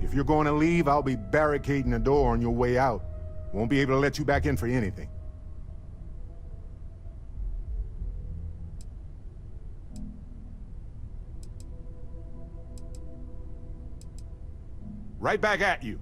If you're going to leave, I'll be barricading the door on your way out. Won't be able to let you back in for anything. Right back at you.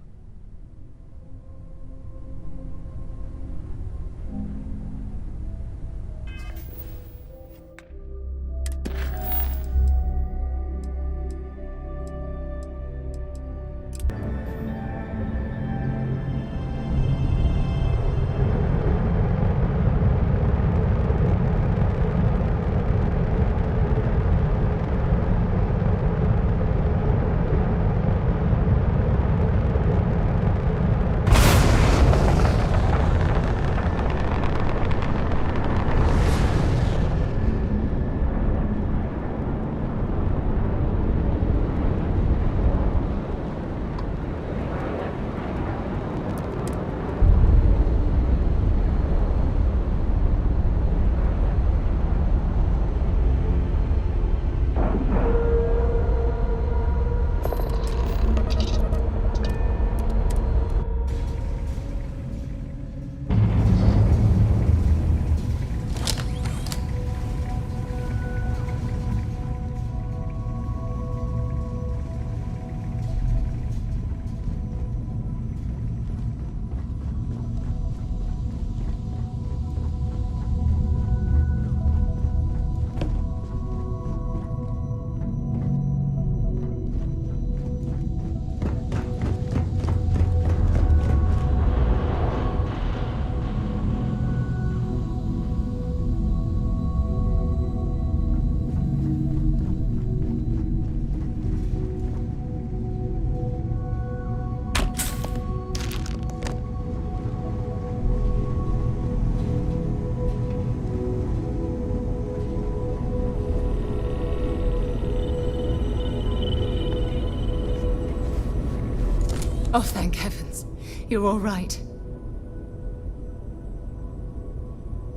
Oh, thank heavens. You're all right.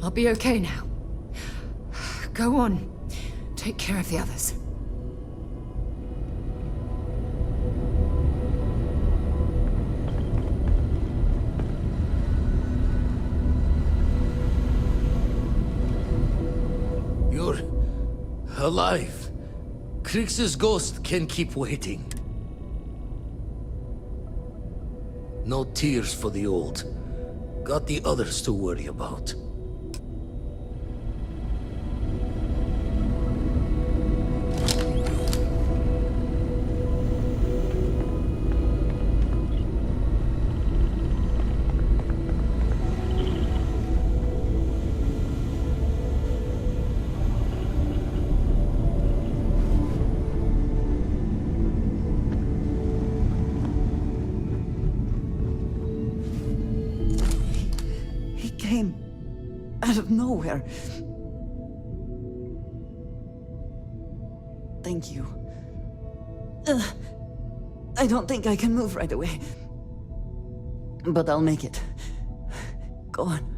I'll be okay now. Go on. Take care of the others. You're alive. Krix's ghost can keep waiting. No tears for the old. Got the others to worry about. Out of nowhere. Thank you. I don't think I can move right away. But I'll make it. Go on.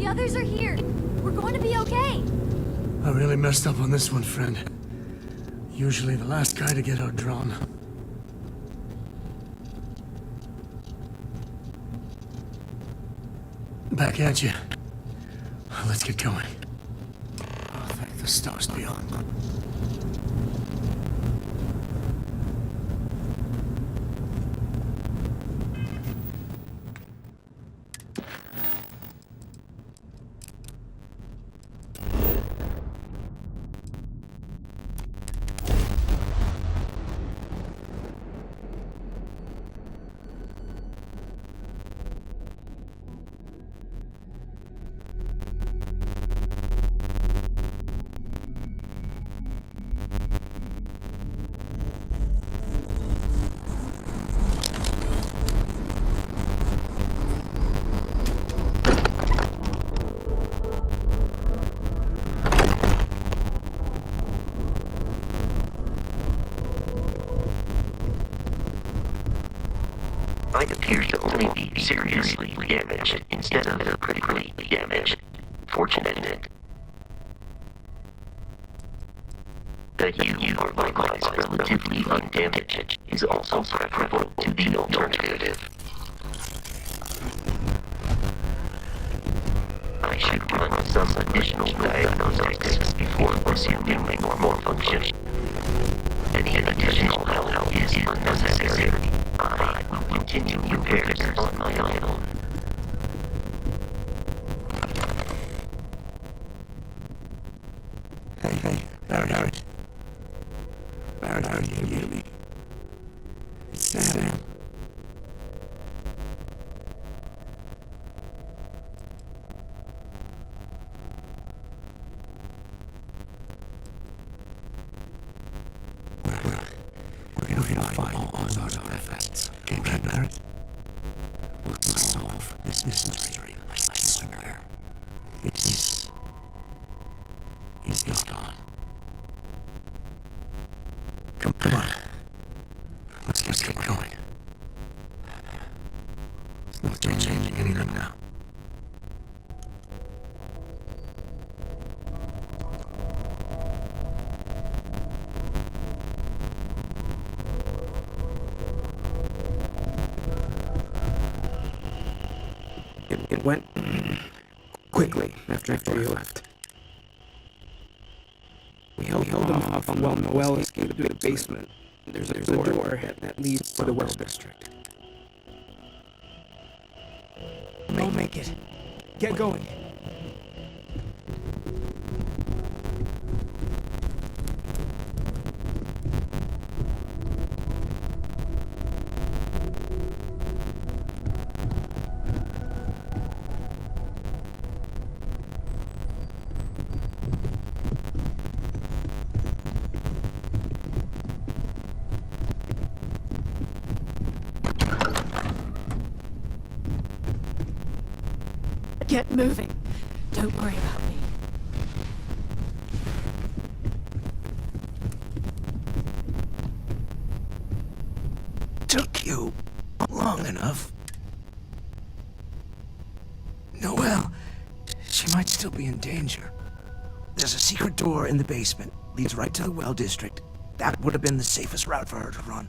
Others are here. We're going to be okay. I really messed up on this one, friend. Usually the last guy to get outdrawn. Back at you. Let's get going. Oh, thank the stars beyond. might appear to only be seriously damaged instead of critically damaged. Fortunate that you are likewise relatively undamaged is also preferable to the alternative. I should run some additional diagnostics before resuming normal function. Any additional help is unnecessary. I will continue repairs on my own. Hey, Barrett. Barrett, are you hear me? It's Sam. We're gonna find all those artifacts. Okay, Barrett? We'll solve this mystery, I swear. He's gone. Come on. Let's get going. It's not changing anything now. It went quickly after you left. We held him off while Noel escaped through the basement. There's a door that leads to the well district. I'll make it. Get going. Get moving. Don't worry about me. Took you long enough. Noelle, she might still be in danger. There's a secret door in the basement, leads right to the well district. That would have been the safest route for her to run.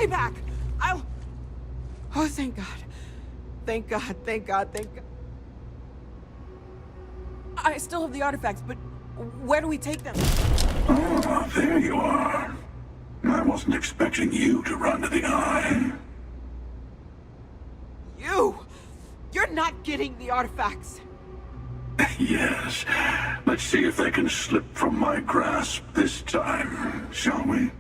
way back. I'll... Oh, thank God. Thank God, thank God, thank God. I still have the artifacts, but where do we take them? Oh, there you are. I wasn't expecting you to run to the eye. You! You're not getting the artifacts. Yes. Let's see if they can slip from my grasp this time, shall we?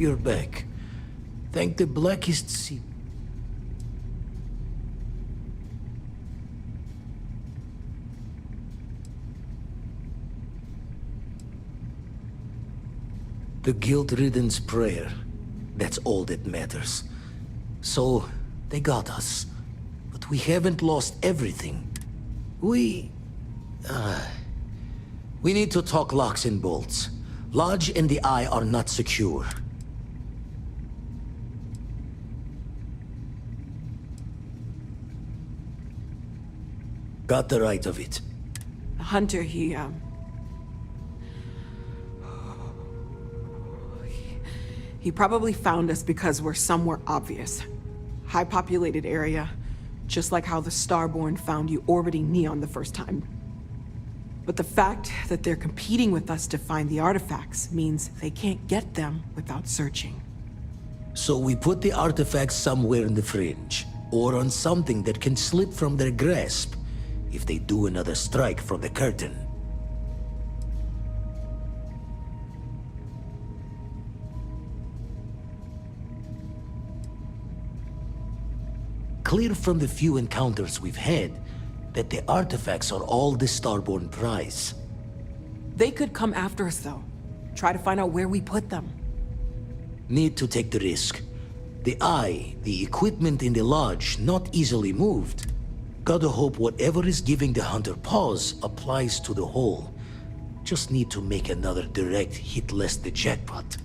You're back. Thank the blackest sea. The guilt-ridden's prayer. That's all that matters. So, they got us. But we haven't lost everything. We need to talk locks and bolts. Lodge and the Eye are not secure. Got the right of it. The hunter, he probably found us because we're somewhere obvious. High-populated area, just like how the Starborn found you orbiting Neon the first time. But the fact that they're competing with us to find the artifacts means they can't get them without searching. So we put the artifacts somewhere in the fringe, or on something that can slip from their grasp if they do another strike from the curtain. Clear from the few encounters we've had that the artifacts are all the Starborn prize. They could come after us, though. Try to find out where we put them. Need to take the risk. The Eye, the equipment in the lodge, not easily moved. Gotta hope whatever is giving the hunter pause applies to the whole. Just need to make another direct hit less the jackpot.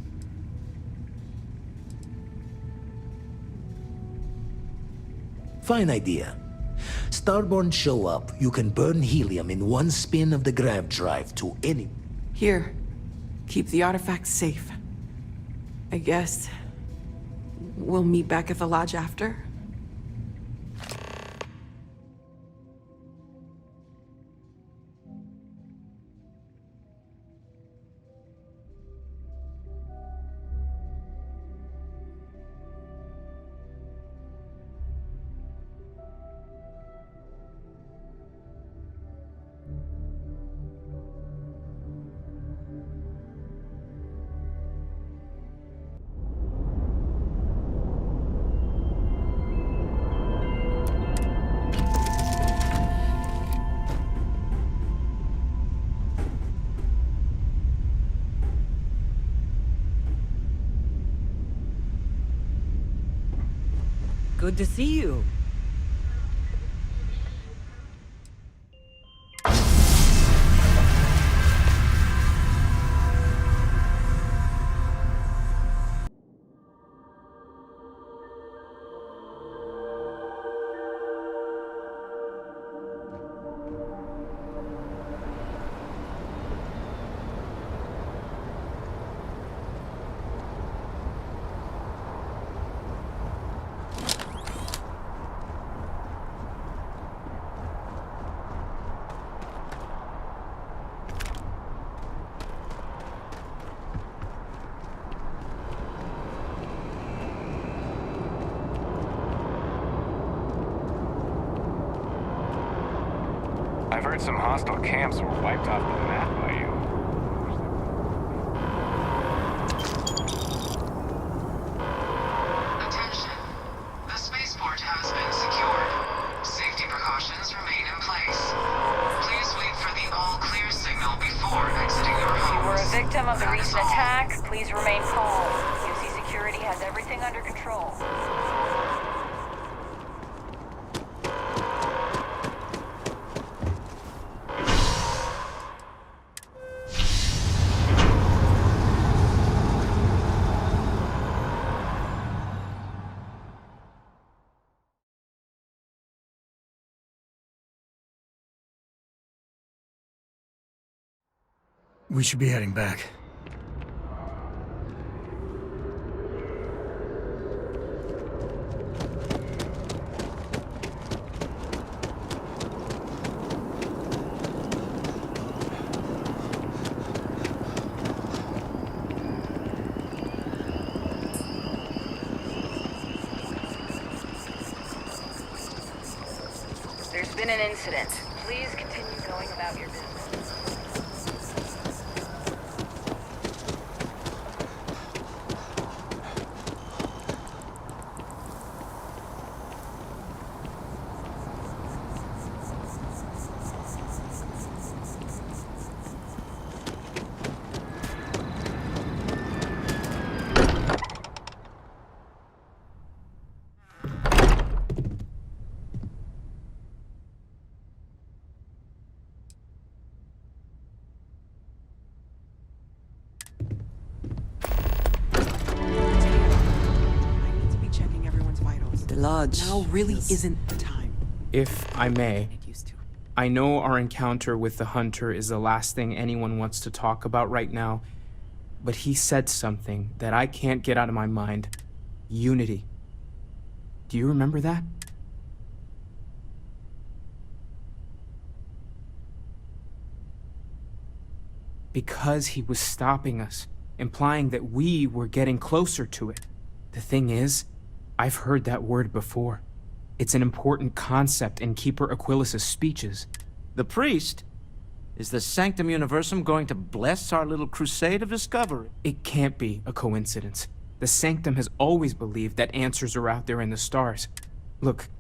Fine idea. Starborn show up, you can burn helium in one spin of the grav drive to any... Here. Keep the artifacts safe. I guess... we'll meet back at the lodge after? Good to see you. I've heard some hostile camps were wiped off the map by you. Attention. The spaceport has been secured. Safety precautions remain in place. Please wait for the all-clear signal before exiting your homes. If you were a victim of the recent attack, please remain calm. UC Security has everything under control. We should be heading back. There's been an incident. Please continue going about your business. The lodge. Now really isn't the time. If I may, I know our encounter with the hunter is the last thing anyone wants to talk about right now, but he said something that I can't get out of my mind. Unity. Do you remember that? Because he was stopping us, implying that we were getting closer to it. The thing is, I've heard that word before. It's an important concept in Keeper Aquilas's speeches. The priest? Is the Sanctum Universum going to bless our little crusade of discovery? It can't be a coincidence. The Sanctum has always believed that answers are out there in the stars. Look,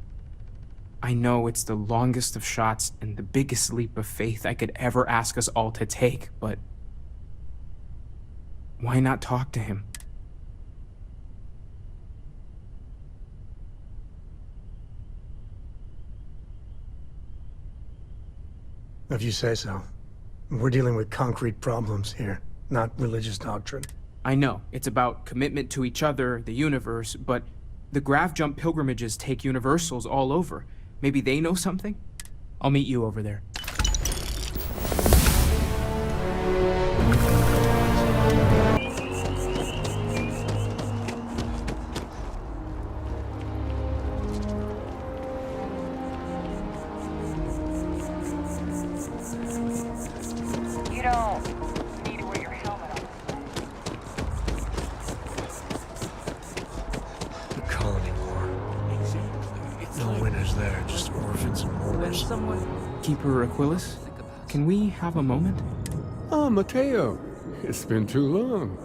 I know it's the longest of shots and the biggest leap of faith I could ever ask us all to take, but why not talk to him? If you say so. We're dealing with concrete problems here, not religious doctrine. I know, it's about commitment to each other, the universe, but the Grav Jump pilgrimages take universals all over. Maybe they know something? I'll meet you over there. You don't need to wear your helmet on. The colony war. No winners there, just orphans and mourners. Keeper Aquilas, can we have a moment? Oh, Mateo. It's been too long.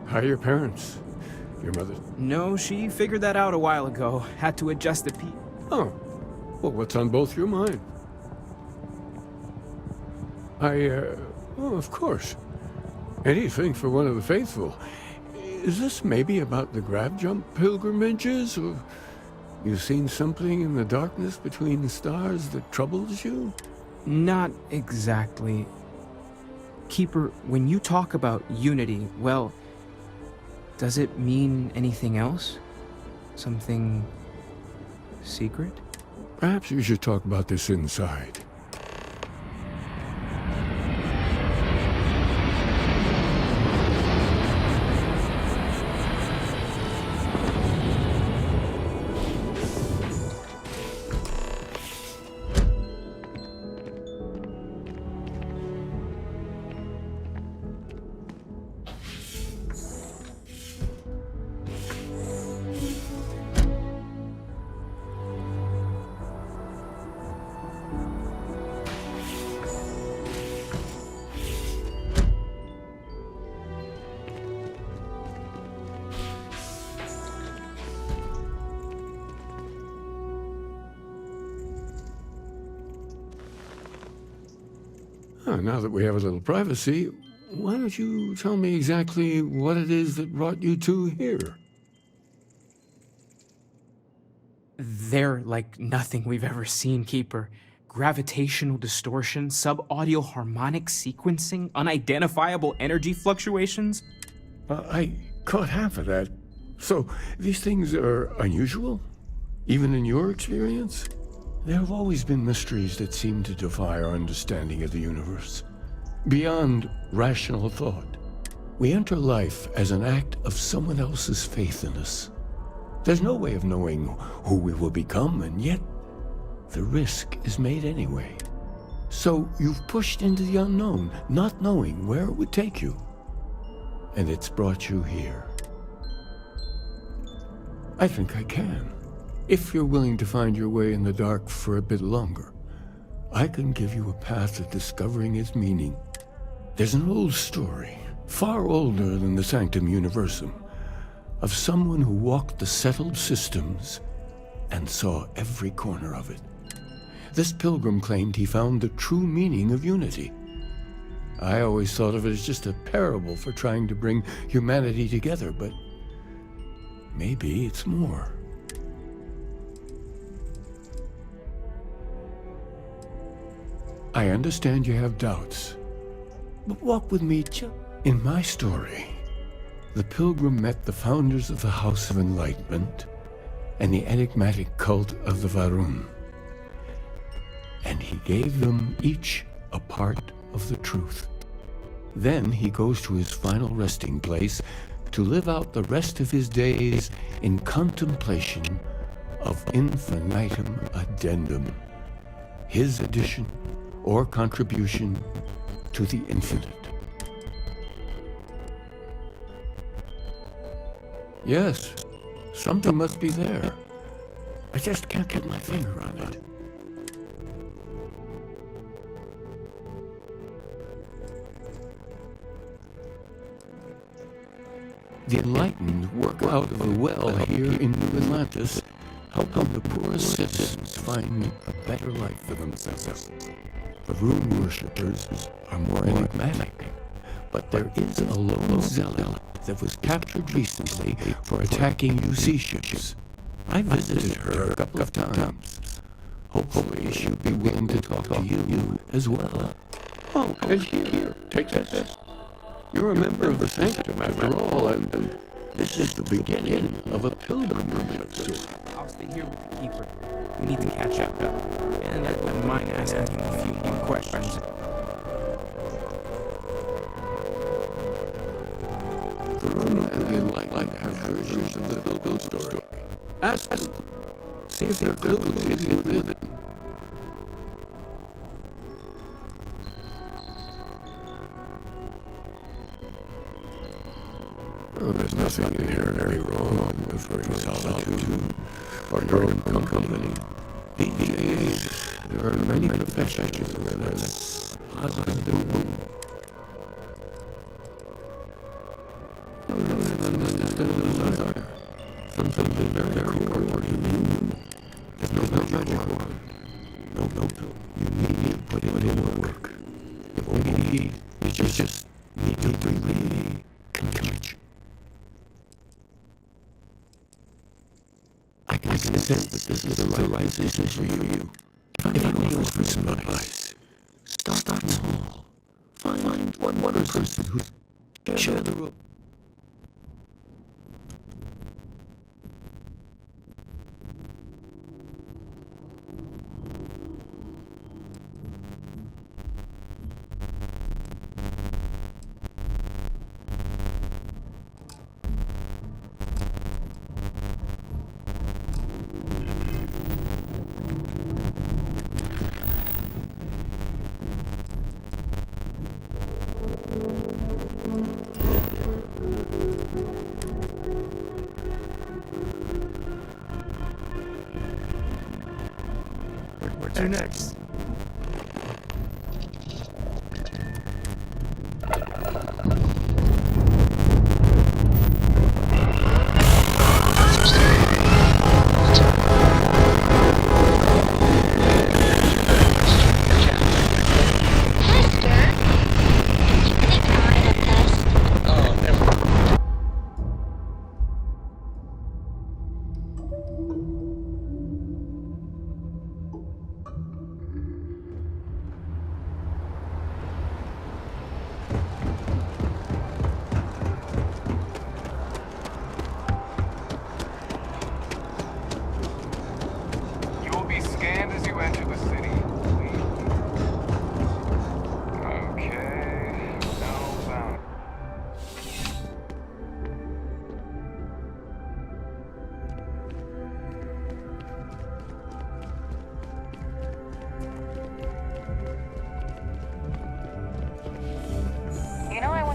How are your parents? Your mother? No, she figured that out a while ago. Had to adjust the peak. Oh. Well, what's on both your mind? Oh, of course. Anything for one of the faithful. Is this maybe about the Grav Jump pilgrimages, or you've seen something in the darkness between the stars that troubles you? Not exactly. Keeper, when you talk about unity, well, does it mean anything else? Something secret? Perhaps you should talk about this inside. Now that we have a little privacy, why don't you tell me exactly what it is that brought you two here? They're like nothing we've ever seen, Keeper. Gravitational distortion, sub-audio harmonic sequencing, unidentifiable energy fluctuations. I caught half of that. So, these things are unusual? Even in your experience? There have always been mysteries that seem to defy our understanding of the universe. Beyond rational thought, we enter life as an act of someone else's faith in us. There's no way of knowing who we will become, and yet the risk is made anyway. So you've pushed into the unknown, not knowing where it would take you. And it's brought you here. I think I can. If you're willing to find your way in the dark for a bit longer, I can give you a path to discovering its meaning. There's an old story, far older than the Sanctum Universum, of someone who walked the settled systems and saw every corner of it. This pilgrim claimed he found the true meaning of unity. I always thought of it as just a parable for trying to bring humanity together, but maybe it's more. I understand you have doubts, but walk with me. In my story, the pilgrim met the founders of the House of Enlightenment and the enigmatic cult of the Varun. And he gave them each a part of the truth. Then he goes to his final resting place to live out the rest of his days in contemplation of infinitum addendum, his addition or contribution to the infinite. Yes, something must be there. I just can't get my finger on it. The enlightened work out of the well here in New Atlantis, helping the poorest citizens find a better life for themselves. The rune worshippers are more enigmatic, but there is a lone zealot that was captured recently for attacking UC ships. I visited her a couple of times. Hopefully she'll be willing to talk to you as well. Oh, and here, take this. You're a member of the Sanctum after all, and this is the beginning of a pilgrimage of sorts. I'll stay here with the Keeper. We need to catch up. And I wouldn't mind asking you a few more questions. The room and the enlightened have versions of the Bilbo story. Ask them. See if there are clues in it. Oh, there's nothing inherently wrong with preferring solitude or your own company. These days, there are many professions where that's positive. Sometimes it's very core to you. There's no magic wand. No. You need to put in work. If only you just need to really commit. I can sense that this is the right decision for you. If I may offer some advice, start small. Find one person who share the room. Where to next?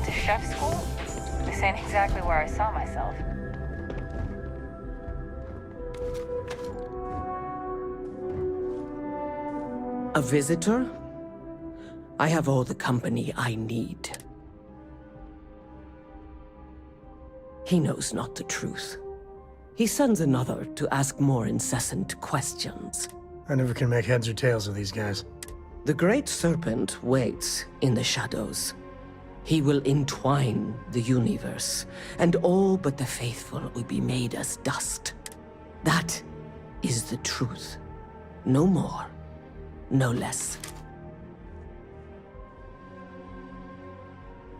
To chef school? This ain't exactly where I saw myself. A visitor? I have all the company I need. He knows not the truth. He sends another to ask more incessant questions. I never can make heads or tails of these guys. The Great Serpent waits in the shadows. He will entwine the universe, and all but the faithful will be made as dust. That is the truth. No more, no less.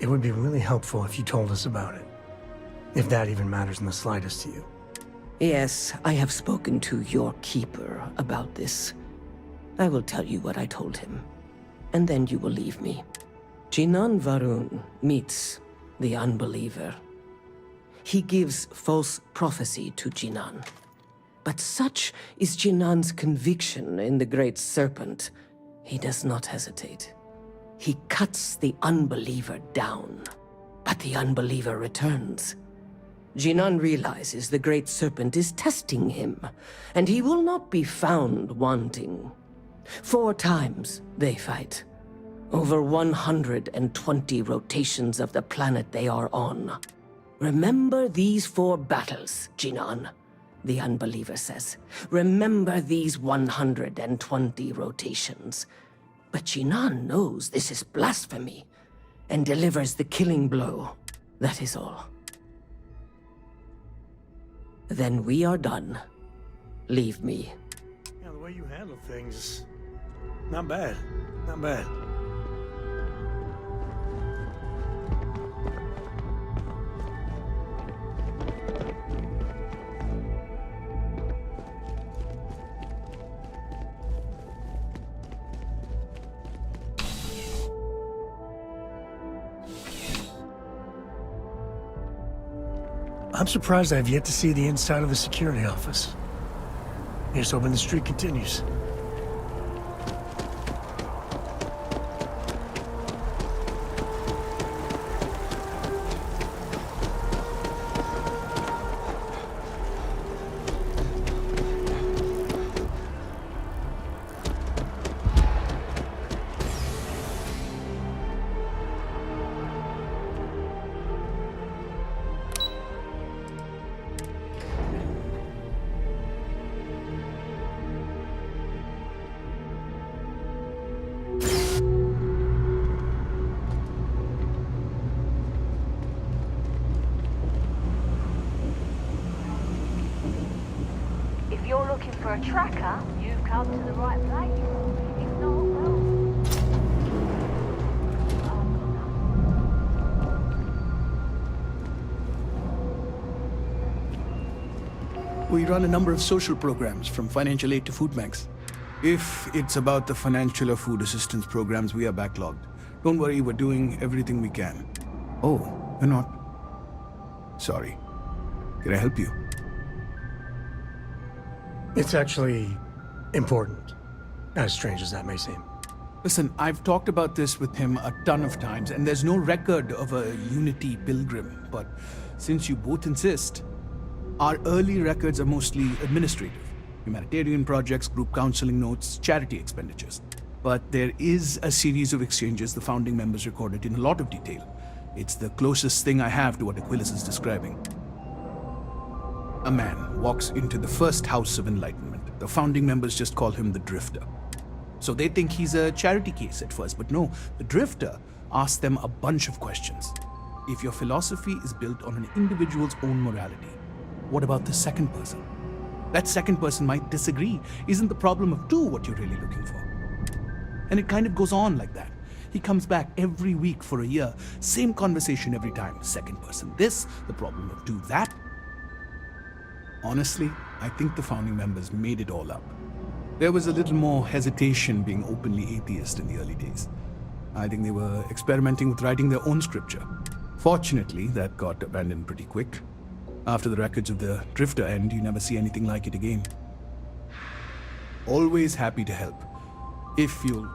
It would be really helpful if you told us about it. If that even matters in the slightest to you. Yes, I have spoken to your keeper about this. I will tell you what I told him, and then you will leave me. Jinan Varun meets the unbeliever. He gives false prophecy to Jinan. But such is Jinan's conviction in the Great Serpent, he does not hesitate. He cuts the unbeliever down, but the unbeliever returns. Jinan realizes the Great Serpent is testing him, and he will not be found wanting. 4 times they fight. Over 120 rotations of the planet they are on. Remember these 4 battles, Jinan, the unbeliever says. Remember these 120 rotations. But Jinan knows this is blasphemy, and delivers the killing blow. That is all. Then we are done. Leave me. Yeah, the way you handle things, not bad. Not bad. I'm surprised I've yet to see the inside of the security office. Here's hoping the streak continues. If you're looking for a tracker, you've come to the right place. If not, well... We run a number of social programs, from financial aid to food banks. If it's about the financial or food assistance programs, we are backlogged. Don't worry, we're doing everything we can. Oh, you're not? Sorry. Can I help you? It's actually important, as strange as that may seem. Listen, I've talked about this with him a ton of times, and there's no record of a Unity pilgrim. But since you both insist, our early records are mostly administrative. Humanitarian projects, group counseling notes, charity expenditures. But there is a series of exchanges the founding members recorded in a lot of detail. It's the closest thing I have to what Aquilus is describing. A man walks into the first house of enlightenment. The founding members just call him the Drifter. So they think he's a charity case at first, but no, the Drifter asks them a bunch of questions. If your philosophy is built on an individual's own morality, what about the second person? That second person might disagree. Isn't the problem of 2 what you're really looking for? And it kind of goes on like that. He comes back every week for a year. Same conversation every time. Second person this, the problem of 2 that. Honestly, I think the founding members made it all up. There was a little more hesitation being openly atheist in the early days. I think they were experimenting with writing their own scripture. Fortunately, that got abandoned pretty quick. After the records of the Drifter end, you never see anything like it again. Always happy to help. If you'll...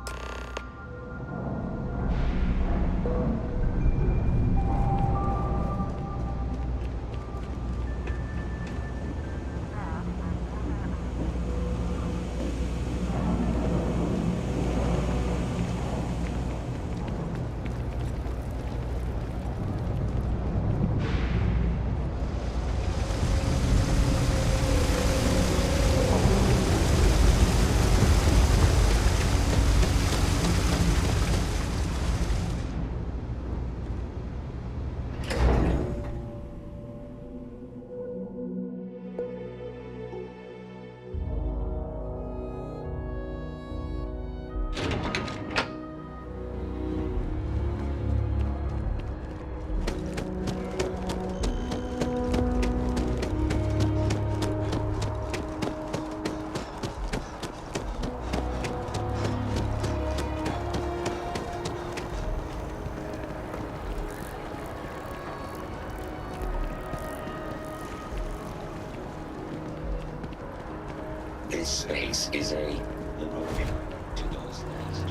This space is a to those last.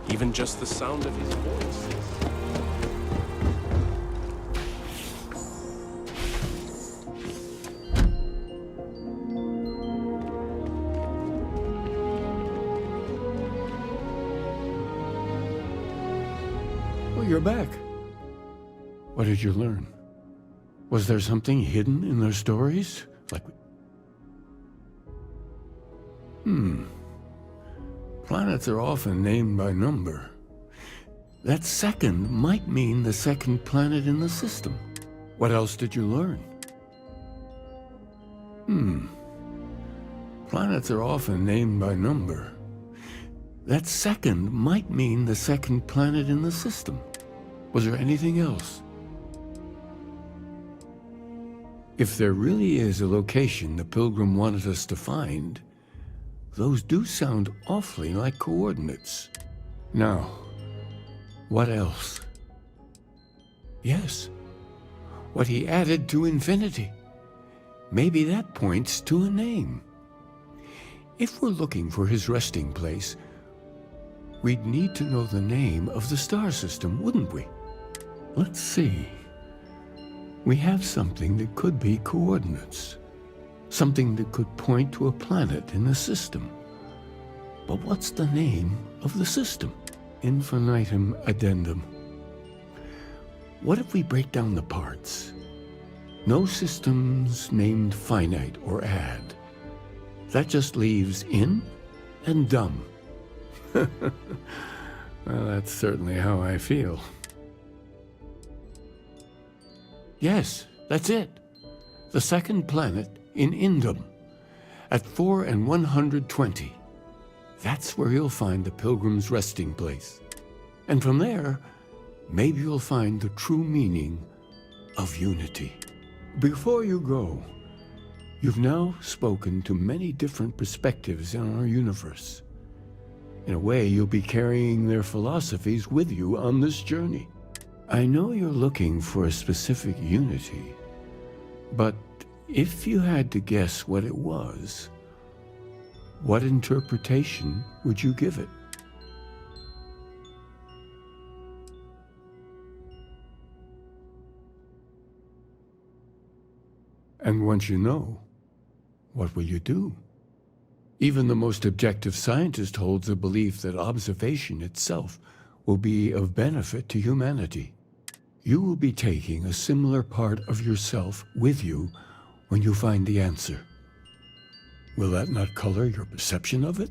Even just the sound of his voice. Oh, you're back. What did you learn? Was there something hidden in their stories? Like... Planets are often named by number. That second might mean the second planet in the system. What else did you learn? Planets are often named by number. That second might mean the second planet in the system. Was there anything else? If there really is a location the Pilgrim wanted us to find, those do sound awfully like coordinates. Now, what else? Yes, what he added to infinity. Maybe that points to a name. If we're looking for his resting place, we'd need to know the name of the star system, wouldn't we? Let's see. We have something that could be coordinates. Something that could point to a planet in the system. But what's the name of the system? Infinitum addendum. What if we break down the parts? No systems named finite or add. That just leaves in and dumb. Well, that's certainly how I feel. Yes, that's it. The second planet in Indum, at 4 and 120. That's where you'll find the Pilgrim's resting place. And from there, maybe you'll find the true meaning of unity. Before you go, you've now spoken to many different perspectives in our universe. In a way, you'll be carrying their philosophies with you on this journey. I know you're looking for a specific unity, but if you had to guess what it was, what interpretation would you give it? And once you know, what will you do? Even the most objective scientist holds a belief that observation itself will be of benefit to humanity. You will be taking a similar part of yourself with you when you find the answer. Will that not color your perception of it?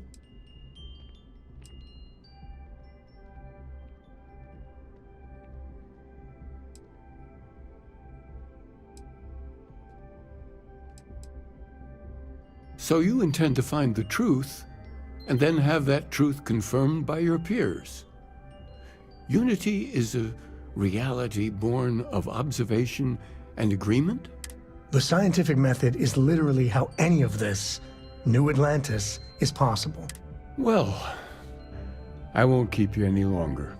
So you intend to find the truth, and then have that truth confirmed by your peers. Unity is a reality born of observation and agreement? The scientific method is literally how any of this, New Atlantis, is possible. Well, I won't keep you any longer.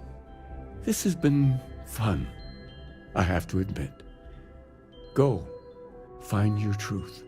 This has been fun, I have to admit. Go, find your truth.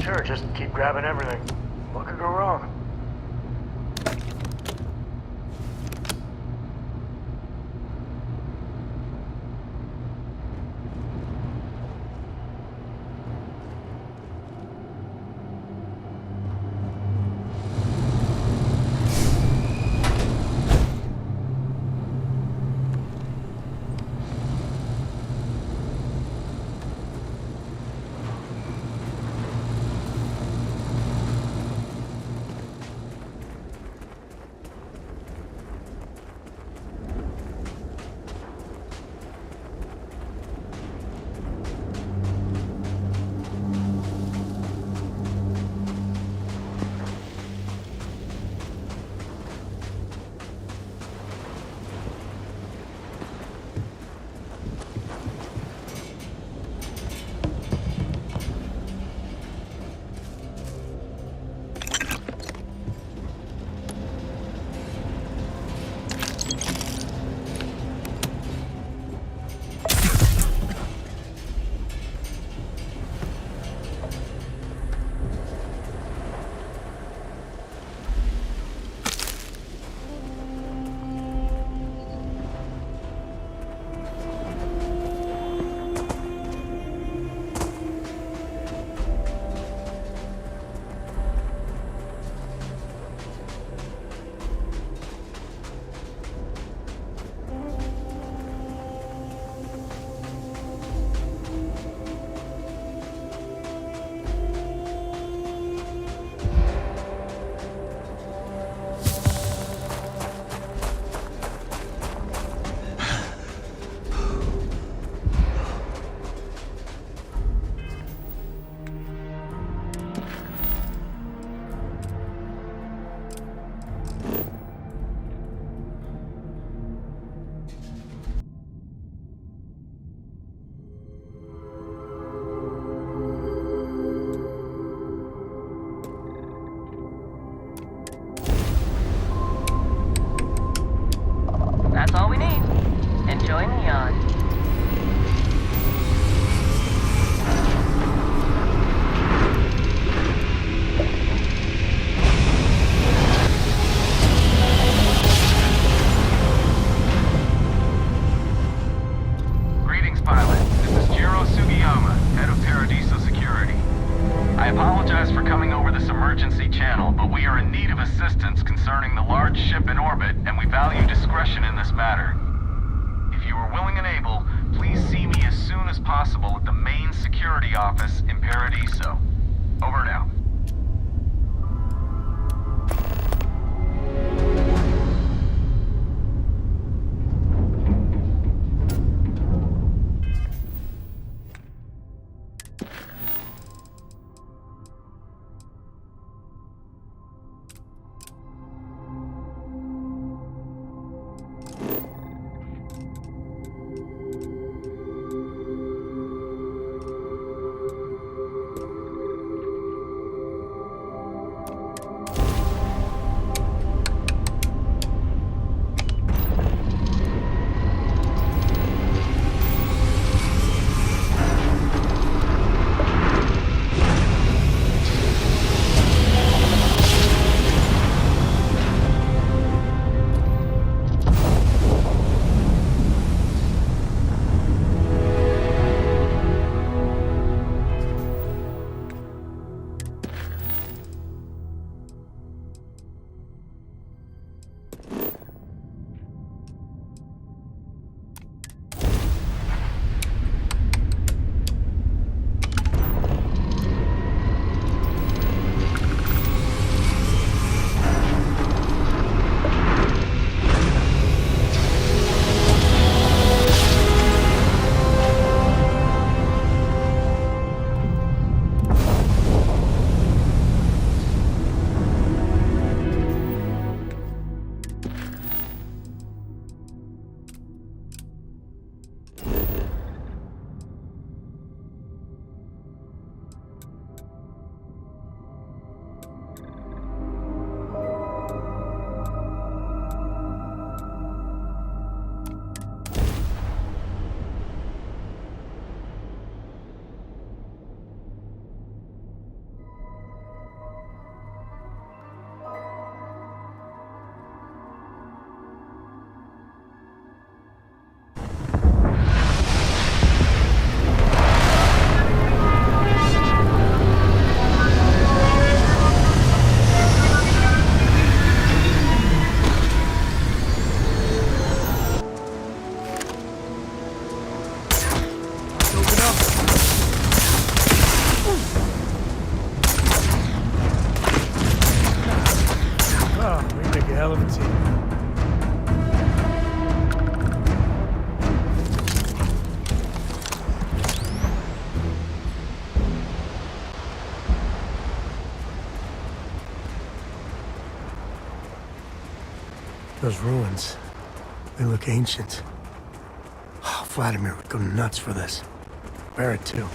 Sure, just keep grabbing everything. What could go wrong? That's all we need. Enjoy Neon. Greetings, pilot. This is Jiro Sugiyama, head of Paradiso Security. I apologize for coming over this emergency channel, but we are in need of assistance concerning the large ship in orbit, and we value discretion in this matter. If you are willing and able, please see me as soon as possible at the main security office in Paradiso. Over and out. Those ruins, they look ancient. Oh, Vladimir would go nuts for this. Barrett, too.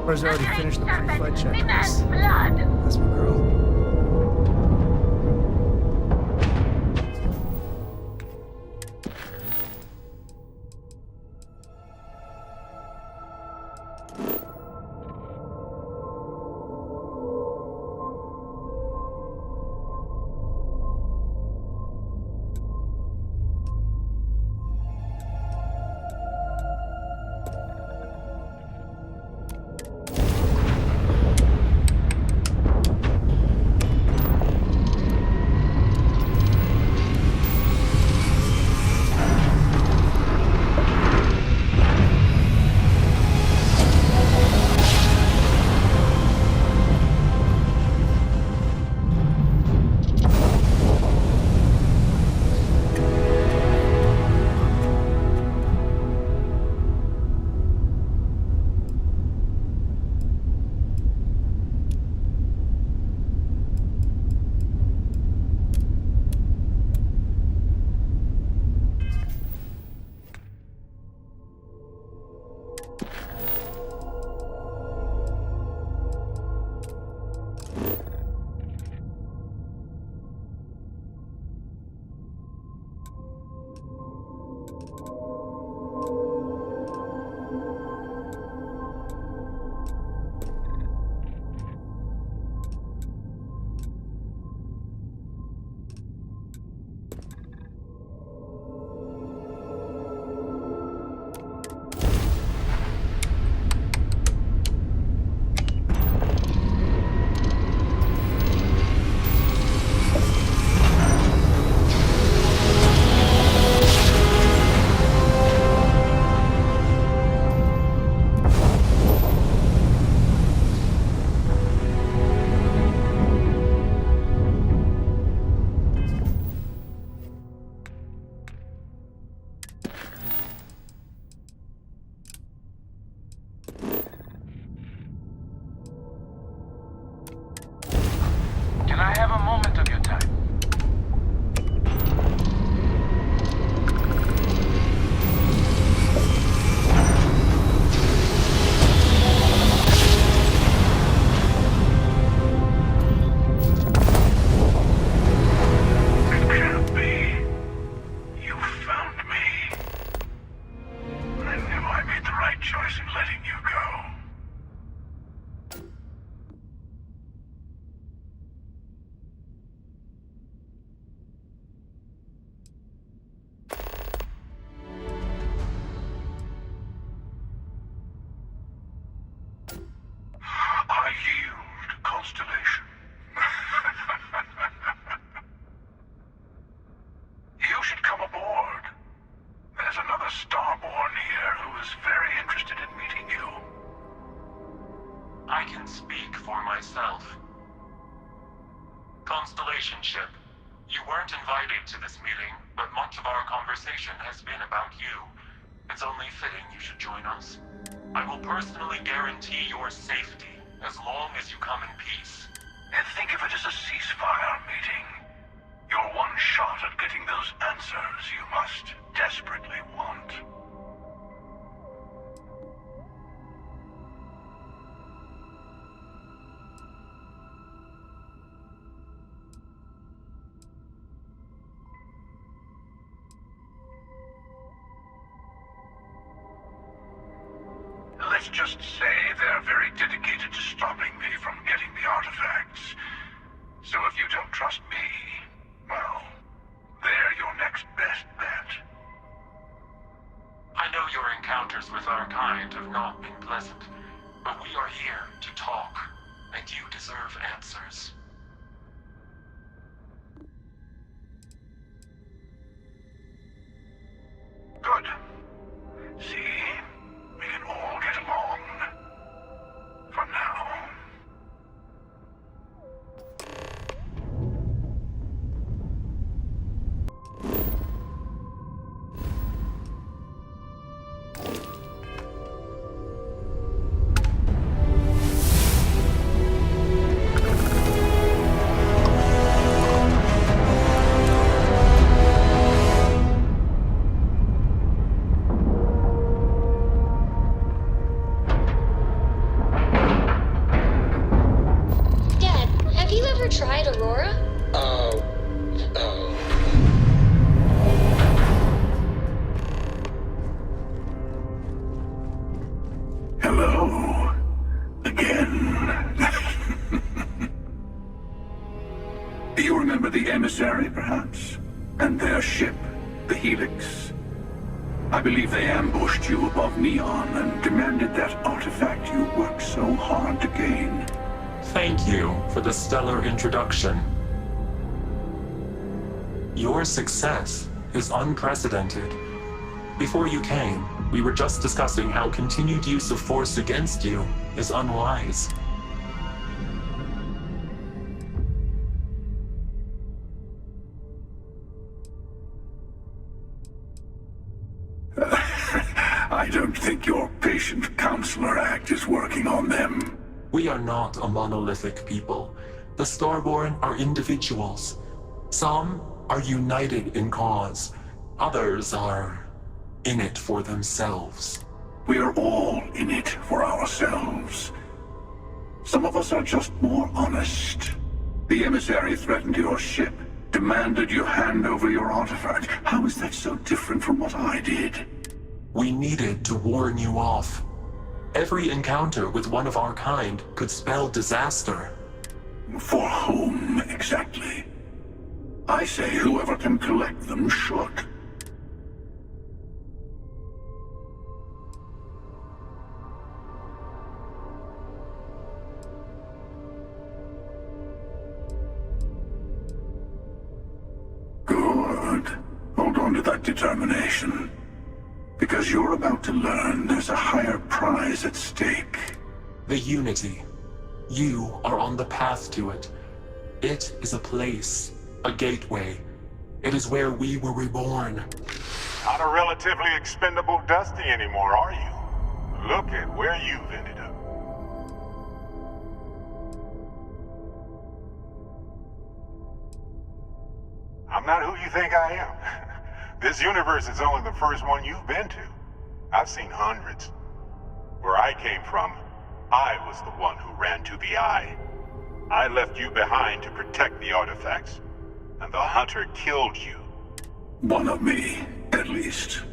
Laura's already finished the pre-flight checklist. Blood! That's my girl. Can I have a moment of your time? It can't be. You found me. I knew I made the right choice in letting you go. I yield, Constellation. You should come aboard. There's another Starborn here who is very interested in meeting you. I can speak for myself. Constellation Ship, you weren't invited to this meeting, but much of our conversation has been about you. It's only fitting you should join us. I will personally guarantee your safety as long as you come in peace. And think of it as a ceasefire meeting. Your one shot at getting those answers you must desperately want. Let's just say they're very dedicated to stopping me from getting the artifacts. So if you don't trust me, well, they're your next best bet. I know your encounters with our kind have not been pleasant, but we are here to talk, and you deserve answers. Good. See? We can all get along. For now. Remember the emissary, perhaps? And their ship, the Helix? I believe they ambushed you above Neon and demanded that artifact you worked so hard to gain. Thank you for the stellar introduction. Your success is unprecedented. Before you came, we were just discussing how continued use of force against you is unwise. I don't think your patient counselor act is working on them. We are not a monolithic people. The Starborn are individuals. Some are united in cause. Others are in it for themselves. We are all in it for ourselves. Some of us are just more honest. The emissary threatened your ship, demanded you hand over your artifact. How is that so different from what I did? We needed to warn you off. Every encounter with one of our kind could spell disaster. For whom, exactly? I say whoever can collect them should. Good. Hold on to that determination. Because you're about to learn there's a higher prize at stake. The Unity. You are on the path to it. It is a place, a gateway. It is where we were reborn. Not a relatively expendable Dusty anymore, are you? Look at where you've ended up. I'm not who you think I am. This universe is only the first one you've been to. I've seen hundreds. Where I came from, I was the one who ran to the Eye. I left you behind to protect the artifacts, and the Hunter killed you. One of me, at least.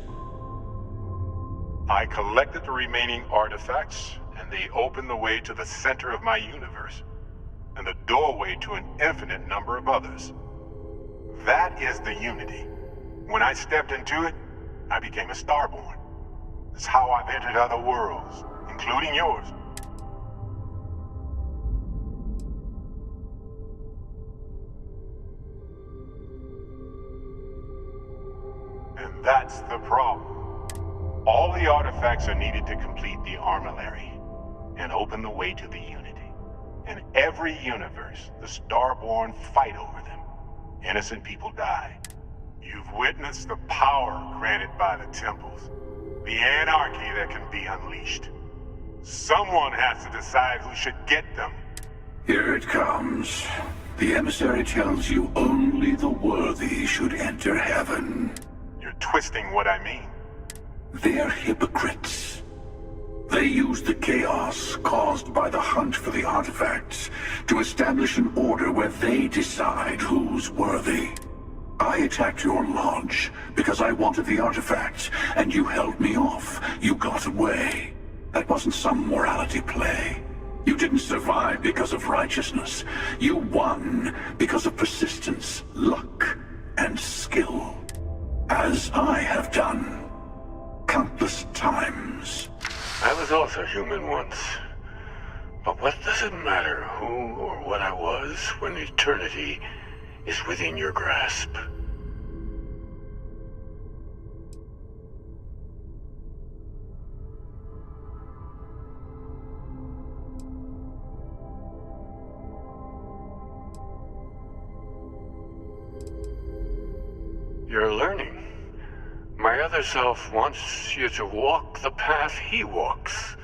I collected the remaining artifacts, and they opened the way to the center of my universe, and the doorway to an infinite number of others. That is the Unity. When I stepped into it, I became a Starborn. It's how I've entered other worlds, including yours. And that's the problem. All the artifacts are needed to complete the armillary and open the way to the Unity. In every universe, the Starborn fight over them. Innocent people die. You've witnessed the power granted by the temples, the anarchy that can be unleashed. Someone has to decide who should get them. Here it comes. The emissary tells you only the worthy should enter heaven. You're twisting what I mean. They're hypocrites. They use the chaos caused by the hunt for the artifacts to establish an order where they decide who's worthy. I attacked your lodge because I wanted the artifacts, and you held me off. You got away. That wasn't some morality play. You didn't survive because of righteousness. You won because of persistence, luck, and skill. As I have done countless times. I was also human once. But what does it matter who or what I was when eternity is within your grasp? You're learning. My other self wants you to walk the path he walks.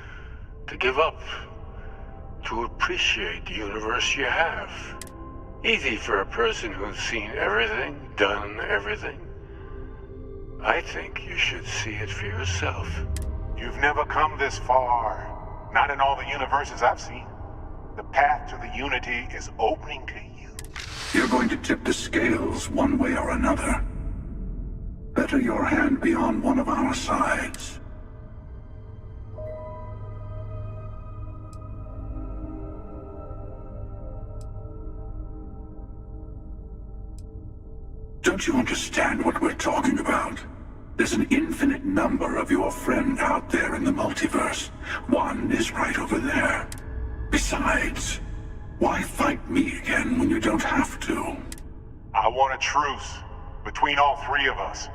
To give up. To appreciate the universe you have. Easy for a person who's seen everything, done everything. I think you should see it for yourself. You've never come this far. Not in all the universes I've seen. The path to the Unity is opening to you. You're going to tip the scales one way or another. Better your hand be on one of our sides. Don't you understand what we're talking about? There's an infinite number of your friend out there in the multiverse. One is right over there. Besides, why fight me again when you don't have to? I want a truce between all three of us.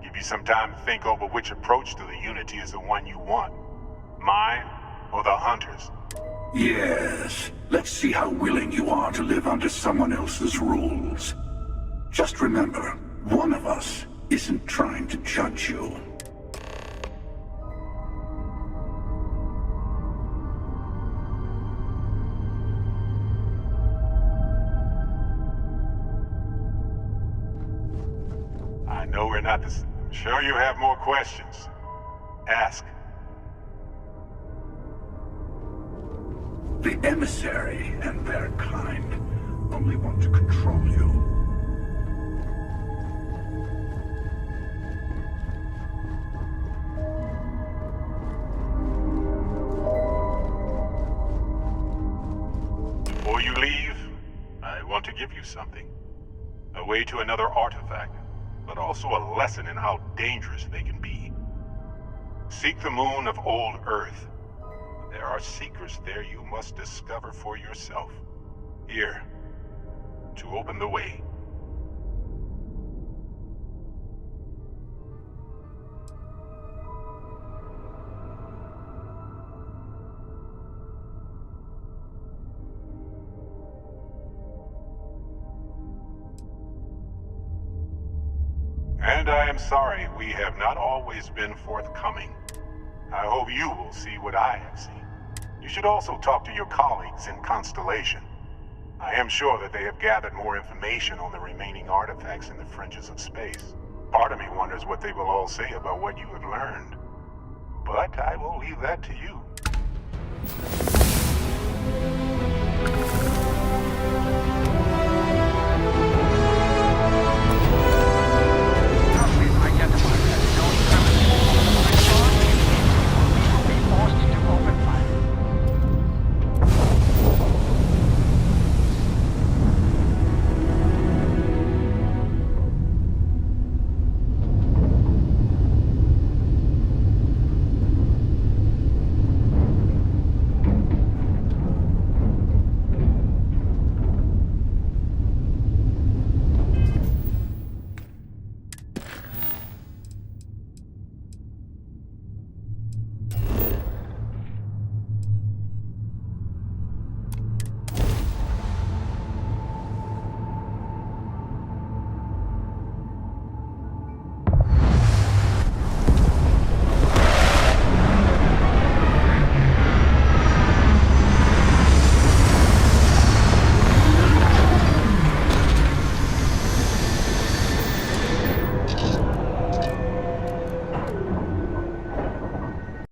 Give you some time to think over which approach to the Unity is the one you want. Mine or the Hunters? Yes. Let's see how willing you are to live under someone else's rules. Just remember, one of us isn't trying to judge you. I know we're not the same. I'm sure you have more questions. Ask. The emissary and their kind only want to control you. Before you leave, I want to give you something. A way to another artifact, but also a lesson in how dangerous they can be. Seek the moon of old Earth. There are secrets there you must discover for yourself. Here, to open the way. And I am sorry we have not always been forthcoming. I hope you will see what I have seen. You should also talk to your colleagues in Constellation. I am sure that they have gathered more information on the remaining artifacts in the fringes of space. Part of me wonders what they will all say about what you have learned. But I will leave that to you.